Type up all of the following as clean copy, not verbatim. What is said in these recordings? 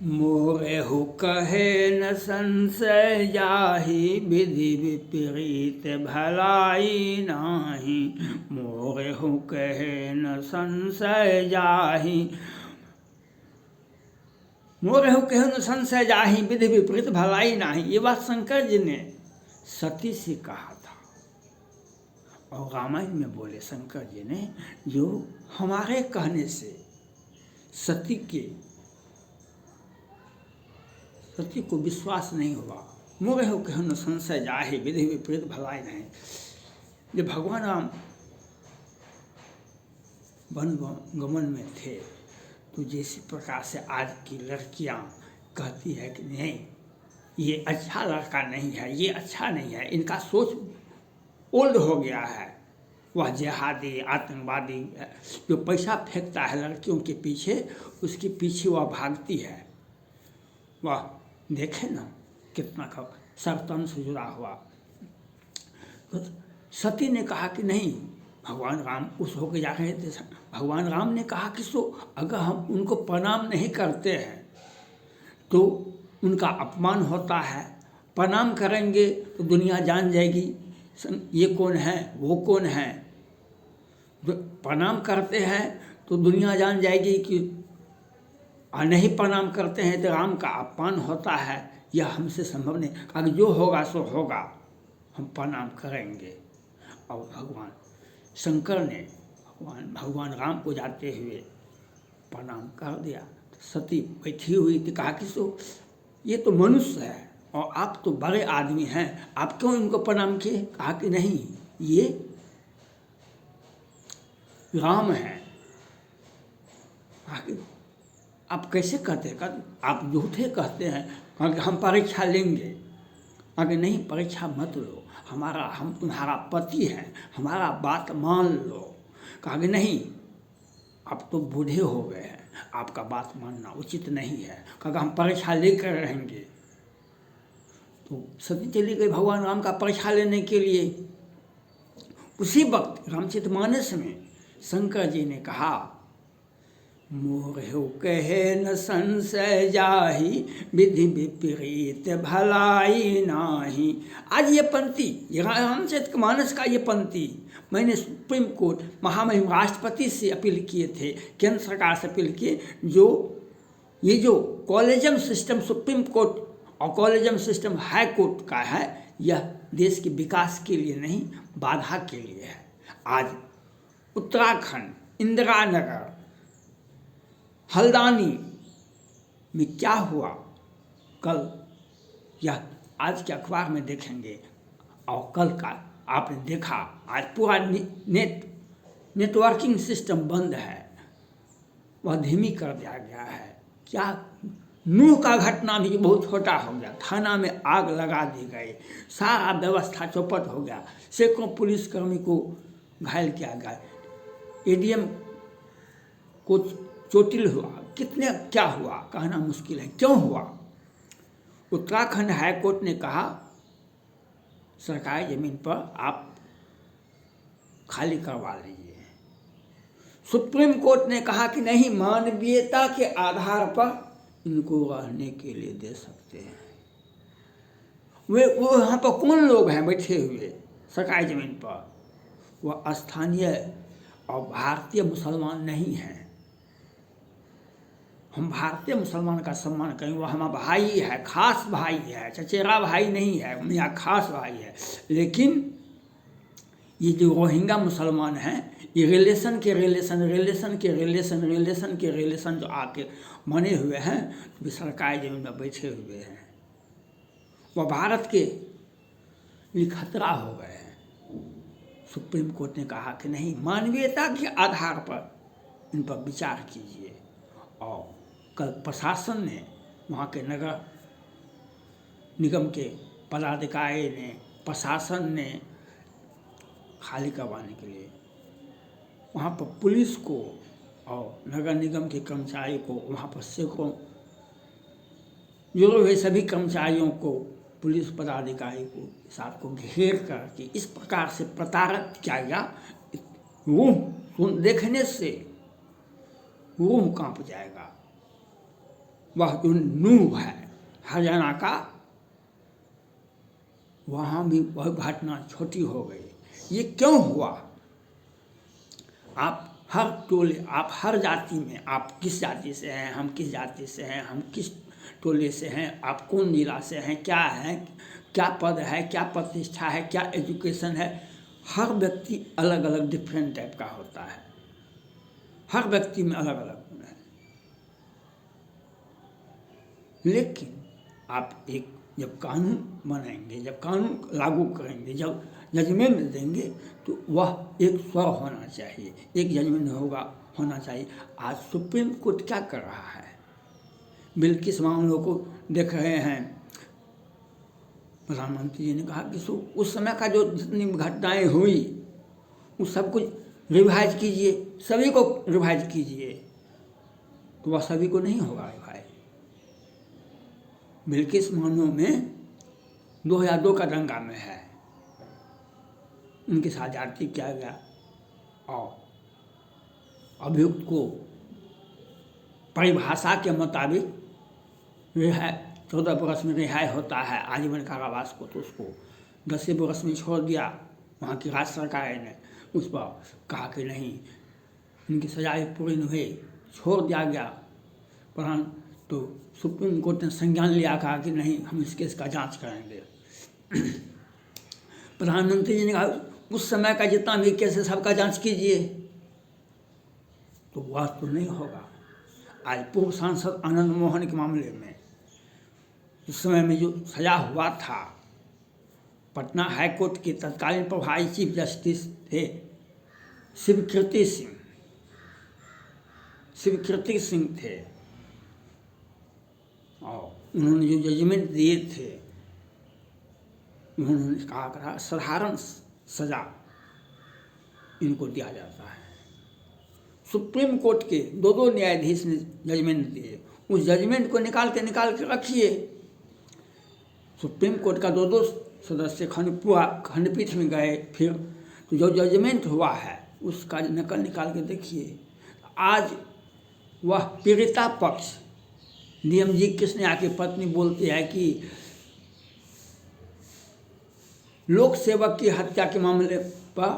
मोरेहु कहे न संशय जाहि, विधि विपरीत भलाई नाही। मोरेहु कहे न संशय जाहि, मोरेहु कहे न संशय जाहि, विधि विपरीत भलाई नाही। ये बात शंकर जी ने सती से कहा था और रामायण में बोले शंकर जी ने, जो हमारे कहने से सती को विश्वास नहीं हुआ। मोरेहु कहे न संशय जाहि, विधि विपरीत भलाई नहीं। जब भगवान राम वन गमन में थे तो जिस प्रकार से आज की लड़कियां कहती है कि नहीं ये अच्छा लड़का नहीं है, ये अच्छा नहीं है, इनका सोच ओल्ड हो गया है, वह जिहादी आतंकवादी जो पैसा फेंकता है लड़कियों के पीछे, उसके पीछे वह भागती है। वह देखे ना कितना सरतन से जुड़ा हुआ। तो सती ने कहा कि नहीं, भगवान राम उस होकर जा रहे थे। भगवान राम ने कहा कि सो अगर हम उनको प्रणाम नहीं करते हैं तो उनका अपमान होता है, प्रणाम करेंगे तो दुनिया जान जाएगी ये कौन है वो कौन है। प्रणाम करते हैं तो दुनिया जान जाएगी कि, और नहीं प्रणाम करते हैं तो राम का अपमान होता है, यह हमसे संभव नहीं। अगर जो होगा सो होगा, हम प्रणाम करेंगे। और भगवान शंकर ने भगवान राम को जाते हुए प्रणाम कर दिया। तो सती बैठी हुई थी, कहा कि सो ये तो मनुष्य है और आप तो बड़े आदमी हैं, आप क्यों इनको प्रणाम किए। कहा कि नहीं ये राम है। आप कैसे कहते हैं, आप झूठे कहते हैं। कहा कि हम परीक्षा लेंगे। अगर नहीं परीक्षा मत लो, हम तुम्हारा पति हैं, हमारा बात मान लो। कहा कि नहीं आप तो बूढ़े हो गए हैं, आपका बात मानना उचित नहीं है। कहा हम परीक्षा लेकर रहेंगे। तो सती चली गई भगवान राम का परीक्षा लेने के लिए। उसी वक्त रामचरितमानस में शंकर जी ने कहा, मोरेहु कहे न संशय जाहि, विधि विपरीत भलाई नाही। आज ये पंक्ति, रामचरितमानस का ये पंक्ति मैंने सुप्रीम कोर्ट महामहिम राष्ट्रपति से अपील किए थे, केंद्र सरकार से अपील किए, ये जो कॉलेजियम सिस्टम सुप्रीम कोर्ट और कॉलेजियम सिस्टम हाई कोर्ट का है, यह देश के विकास के लिए नहीं, बाधा के लिए है। आज उत्तराखंड इंदिरा नगर हल्द्वानी में क्या हुआ कल, यह आज के अखबार में देखेंगे। और कल का आपने देखा, आज पूरा नेटवर्किंग सिस्टम बंद है, वह धीमी कर दिया गया है। क्या नूह का घटना भी बहुत छोटा हो गया, थाना में आग लगा दी गई, सारा व्यवस्था चौपट हो गया, सैकड़ों पुलिसकर्मी को घायल किया गया, एडीएम को चोटिल हुआ, कितने क्या हुआ कहना मुश्किल है। क्यों हुआ? उत्तराखंड हाई कोर्ट ने कहा सरकारी जमीन पर आप खाली करवा लीजिए। सुप्रीम कोर्ट ने कहा कि नहीं, मानवीयता के आधार पर इनको रहने के लिए दे सकते हैं। वो यहाँ पर कौन लोग हैं बैठे हुए सरकारी जमीन पर? वह स्थानीय और भारतीय मुसलमान नहीं हैं। हम भारतीय मुसलमान का सम्मान करें, वो हमारा भाई है, खास भाई है, चचेरा भाई नहीं है, मेरा खास भाई है। लेकिन ये जो रोहिंग्या मुसलमान हैं, ये रिलेशन जो आके बने हुए हैं, भी सरकारी जमीन में बैठे हुए हैं, वह भारत के लिए खतरा हो गए हैं। सुप्रीम कोर्ट ने कहा कि नहीं, मानवीयता के आधार पर इन पर विचार कीजिए। और कल प्रशासन ने, वहाँ के नगर निगम के पदाधिकारी ने, प्रशासन ने खाली करवाने के लिए वहाँ पर पुलिस को और नगर निगम के कर्मचारी को, वहाँ पर सैकड़ों जुड़े हुए सभी कर्मचारियों को, पुलिस पदाधिकारी को साथ को घेर कर के इस प्रकार से प्रताड़ित किया गया। रूह देखने से रूह कांप जाएगा। वह जो नूह है हरियाणा का, वहाँ भी वह घटना छोटी हो गई। ये क्यों हुआ? आप हर टोले, आप हर जाति में, आप किस जाति से हैं, हम किस जाति से हैं, हम किस टोले से हैं, आप कौन जिला से हैं, क्या है, क्या पद है, क्या प्रतिष्ठा है, क्या एजुकेशन है, हर व्यक्ति अलग अलग डिफरेंट टाइप का होता है। हर व्यक्ति में अलग अलग गुण है। लेकिन आप एक जब कानून बनाएंगे, जब कानून लागू करेंगे, जब जजमेंट देंगे, तो वह एक स्वर होना चाहिए, एक जजमेंट होना चाहिए। आज सुप्रीम कोर्ट क्या कर रहा है? बिल्किस मामलों को देख रहे हैं। प्रधानमंत्री जी ने कहा कि उस समय का जो जितनी घटनाएं हुई उस सब कुछ रिवाइज कीजिए, सभी को रिवाइज कीजिए, तो वह सभी को नहीं होगा रिवाइज। बिल्किस मामलों में 2002 का दंगा में है, उनके साथ ज्यादती किया गया और अभियुक्त को परिभाषा के मुताबिक रिहाई 14 बरस में रिहाई होता है आजीवन कारावास को, तो उसको 10 बरस में छोड़ दिया। वहाँ की राज्य सरकार ने उस पर कहा कि नहीं, उनकी सजाएं पूरी नहीं हुई, छोड़ दिया गया। परंतु सुप्रीम कोर्ट ने संज्ञान लिया, कहा कि नहीं, हम इस केस का जांच करेंगे। प्रधानमंत्री जी ने कहा उस समय का जितना भी केस है सबका जांच कीजिए, तो वह तो नहीं होगा। आज पूर्व सांसद आनंद मोहन के मामले में उस समय में जो सजा हुआ था, पटना हाईकोर्ट के तत्कालीन प्रभारी चीफ जस्टिस थे शिवकीर्ति सिंह थे, और उन्होंने जो जजमेंट दिए थे, उन्होंने कहा साधारण सजा इनको दिया जाता है। सुप्रीम कोर्ट के 2 न्यायाधीश ने जजमेंट दिए, उस जजमेंट को निकाल के रखिए। सुप्रीम कोर्ट का 2 सदस्य खंडपीठ में गए, फिर तो जो जजमेंट हुआ है उसका नकल निकाल के देखिए। आज वह पीड़िता पक्ष डीएमजी कृष्णा की पत्नी बोलती है कि लोक सेवक की हत्या के मामले पर,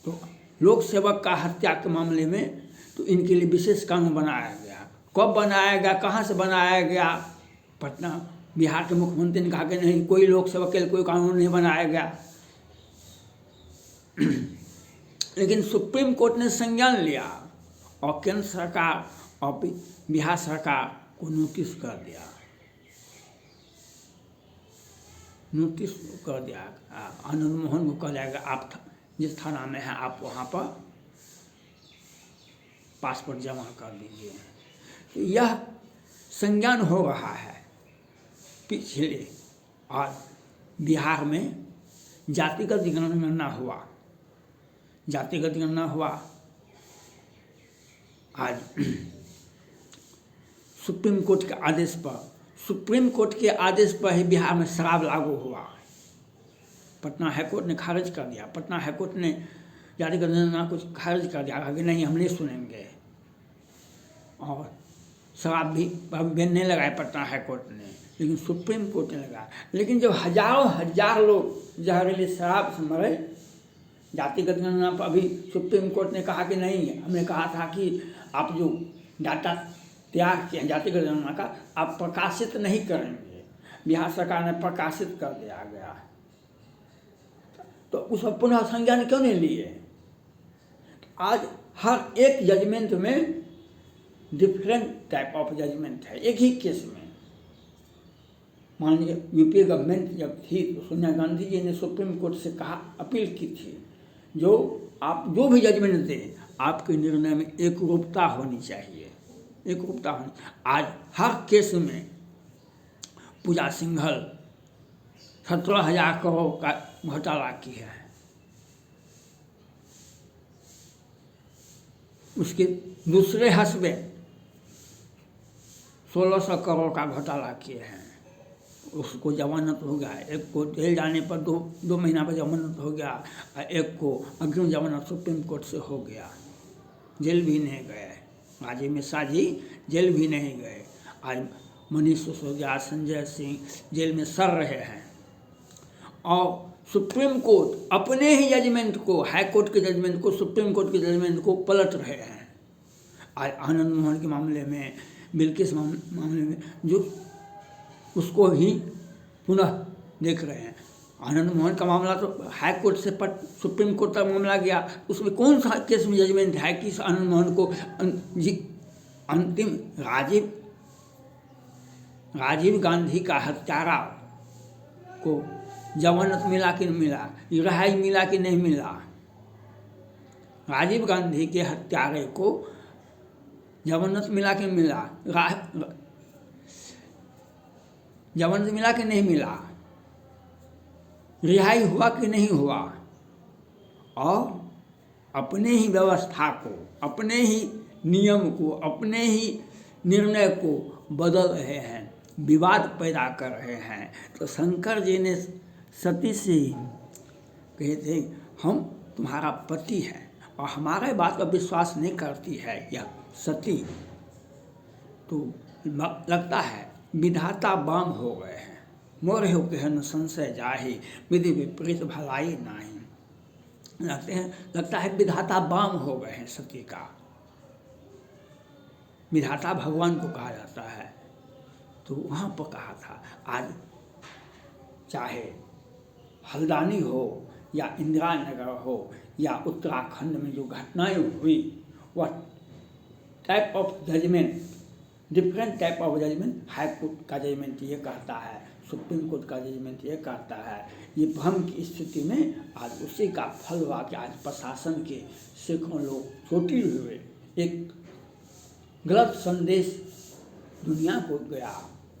तो लोक सेवक का हत्या के मामले में तो इनके लिए विशेष कानून बनाया गया। कब बनाया गया, कहाँ से बनाया गया? पटना बिहार के मुख्यमंत्री ने कहा कि नहीं, कोई लोक सेवक के लिए कोई कानून नहीं बनाया गया। लेकिन सुप्रीम कोर्ट ने संज्ञान लिया और केंद्र सरकार और बिहार सरकार को नोटिस कर दिया। आनंद मोहन को कहा जाएगा, आप जिस थाना में हैं आप वहाँ पर पासपोर्ट जमा कर दीजिए। तो यह संज्ञान हो रहा है। पिछले और बिहार में जातिगत जनगणना हुआ। आज सुप्रीम कोर्ट के आदेश पर ही बिहार में शराब लागू हुआ। पटना हाईकोर्ट ने खारिज कर दिया। पटना हाईकोर्ट ने जातिगत जनगणना को खारिज कर दिया, कि नहीं, हम नहीं सुनेंगे। और शराब भी बैन नहीं लगाए पटना हाईकोर्ट ने, लेकिन सुप्रीम कोर्ट ने लगाया। लेकिन जब हजार लोग जहरीली शराब से मरे, जातिगत गणना पर अभी सुप्रीम कोर्ट ने कहा कि नहीं, हमने कहा था कि आप जो डाटा तैयार किए जातिगत गणना का आप प्रकाशित नहीं करेंगे। बिहार सरकार ने प्रकाशित कर दिया गया, तो उस पर पुनः संज्ञान क्यों नहीं लिए? आज हर एक जजमेंट में डिफरेंट टाइप ऑफ जजमेंट है। एक ही केस में, मान लीजिए यूपीए गवर्नमेंट जब थी तो सोनिया गांधी जी ने सुप्रीम कोर्ट से कहा, अपील की थी, आप जो भी जजमेंट दें, आपके निर्णय में एक रूपता होनी चाहिए। आज हर केस में पूजा सिंघल 17,000 करोड़ का घोटाला की है। उसके दूसरे हस्बैंड 1,600 करोड़ का घोटाला किए हैं। उसको जमानत हो गया, एक को जेल जाने पर 2 महीना पर जमानत हो गया, एक को अग्रिम जमानत सुप्रीम कोर्ट से हो गया, जेल भी नहीं गए। राजीव मिश्रा जी जेल भी नहीं गए। आज मनीष सिसोदिया, संजय सिंह जेल में सड़ रहे हैं और सुप्रीम कोर्ट अपने ही जजमेंट को, हाई कोर्ट के जजमेंट को, सुप्रीम कोर्ट के जजमेंट को पलट रहे हैं। आज आनंद मोहन के मामले में, बिल्किस मामले में, जो उसको ही पुनः देख रहे हैं। आनंद मोहन का मामला तो हाई कोर्ट से सुप्रीम कोर्ट तक मामला गया, उसमें कौन सा केस में जजमेंट है कि आनंद मोहन को अंतिम राजीव गांधी का हत्यारा को जमानत मिला कि नहीं मिला, रिहाई मिला कि नहीं मिला। राजीव गांधी के हत्यारे को जमानत मिला कि मिला, जमानत मिला कि नहीं मिला, रिहाई हुआ कि नहीं हुआ। और अपने ही व्यवस्था को, अपने ही नियम को, अपने ही निर्णय को बदल रहे हैं, विवाद पैदा कर रहे हैं। तो शंकर जी ने सती से कहे थे, हम तुम्हारा पति हैं और हमारे बात पर विश्वास नहीं करती है यह सती, तो लगता है विधाता बाम हो गए हैं। मोर हो कहन संशय जाहि, विधि विपरीत भलाई नहीं। लगता है विधाता बाम हो गए हैं सती का। विधाता भगवान को कहा जाता है, तो वहाँ पर कहा था। आज चाहे हल्द्वानी हो या इंदिरा नगर हो या उत्तराखंड में जो घटनाएं हुई, वह type of judgement, different type of judgement, high court का जजमेंट ये कहता है, सुप्रीम कोर्ट का जजमेंट ये कहता है। ये भ्रम की स्थिति में आज उसी का फल हुआ कि आज प्रशासन के सैकड़ों लोग चोटिल हुए। एक गलत संदेश दुनिया को गया।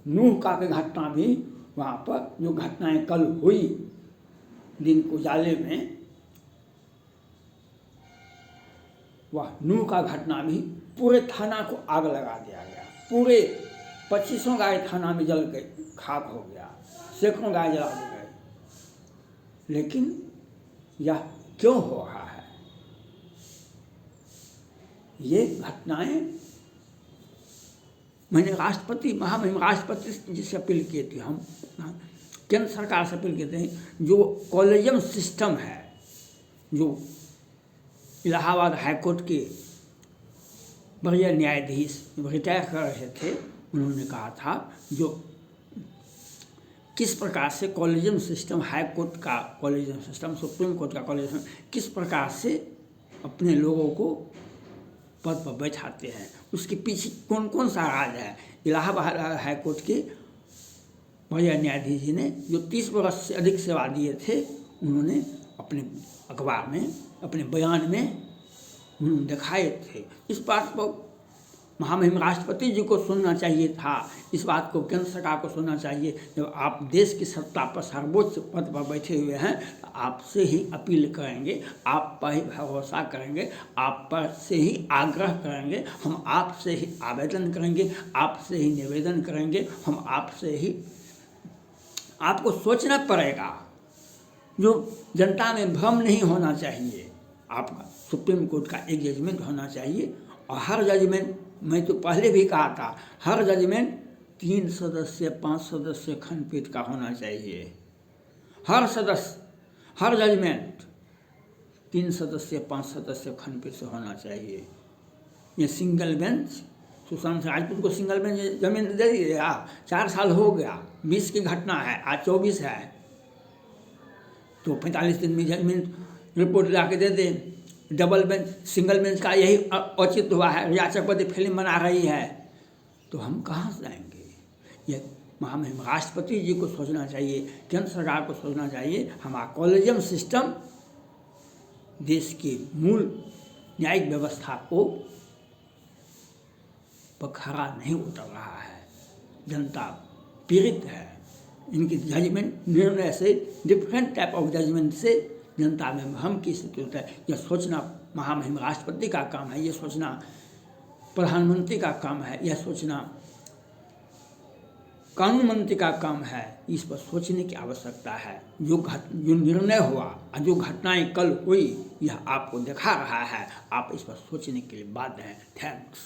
नूह का घटना भी वहाँ पर जो घटनाएं कल हुई दिन उजाले में, वह नूह का घटना भी पूरे थाना को आग लगा दिया गया। पूरे 2500 गाय थाना में जल के खाक हो गया, सैकड़ों गाय जला दी गई। लेकिन यह क्यों हो रहा है? ये घटनाएं मैंने राष्ट्रपति, महामहिम राष्ट्रपति जी से अपील की थी, हम केंद्र सरकार से अपील किए थे, जो कॉलेजियम सिस्टम है, जो इलाहाबाद हाईकोर्ट के वरीय न्यायाधीश रिटायर कर रहे थे, उन्होंने कहा था जो किस प्रकार से कॉलेजियम सिस्टम, हाई कोर्ट का कॉलेजियम सिस्टम, सुप्रीम कोर्ट का कॉलेजियम, किस प्रकार से अपने लोगों को पद पर बैठाते हैं, उसके पीछे कौन कौन सा राज है। इलाहाबाद हाई कोर्ट के वरीय न्यायाधीश जी ने जो 30 वर्ष से अधिक सेवा दिए थे, उन्होंने अपने अखबार में, अपने बयान में उन्होंने दिखाए थे। इस बात को महामहिम राष्ट्रपति जी को सुनना चाहिए था, इस बात को केंद्र सरकार को सुनना चाहिए। जब आप देश की सत्ता पर सर्वोच्च पद पर बैठे हुए हैं, तो आपसे ही अपील करेंगे, आप पर ही भरोसा करेंगे, आप पर से ही आग्रह करेंगे, हम आपसे ही आवेदन करेंगे, आपसे ही निवेदन करेंगे, हम आपसे ही, आपको सोचना पड़ेगा। जो जनता में भ्रम नहीं होना चाहिए। आपका सुप्रीम कोर्ट का एक जजमेंट होना चाहिए और हर जजमेंट, मैं तो पहले भी कहा था, हर जजमेंट 3 सदस्य 5 सदस्य खंडपीठ का होना चाहिए। हर जजमेंट 3 सदस्य 5 सदस्य खंडपीठ से होना चाहिए। ये सिंगल बेंच, सुशांत राजपूत को सिंगल बेंच जमीन दे दिया, 4 साल हो गया, 20 की घटना है, आज 24 है, तो 45 दिन में जजमेंट रिपोर्ट ला के दे दें। डबल बेंच, सिंगल बेंच का यही औचित्य हुआ है। रिया चक्रवर्ती फिल्म बना रही है, तो हम कहाँ से जाएंगे? ये महामहिम राष्ट्रपति जी को सोचना चाहिए, केंद्र सरकार को सोचना चाहिए। हमारा कॉलेजियम सिस्टम देश की मूल न्यायिक व्यवस्था को पर खरा नहीं उतर रहा है। जनता पीड़ित है। इनकी जजमेंट, निर्णय से, डिफरेंट टाइप ऑफ जजमेंट से जनता में भ्रम की स्थिति होता है। यह सोचना महामहिम राष्ट्रपति का काम है, यह सोचना प्रधानमंत्री का काम है, यह सोचना कानून मंत्री का काम है। इस पर सोचने की आवश्यकता है। जो निर्णय हुआ और जो घटनाएं कल हुई, यह आपको दिखा रहा है। आप इस पर सोचने के लिए बाध्य हैं। थैंक्स।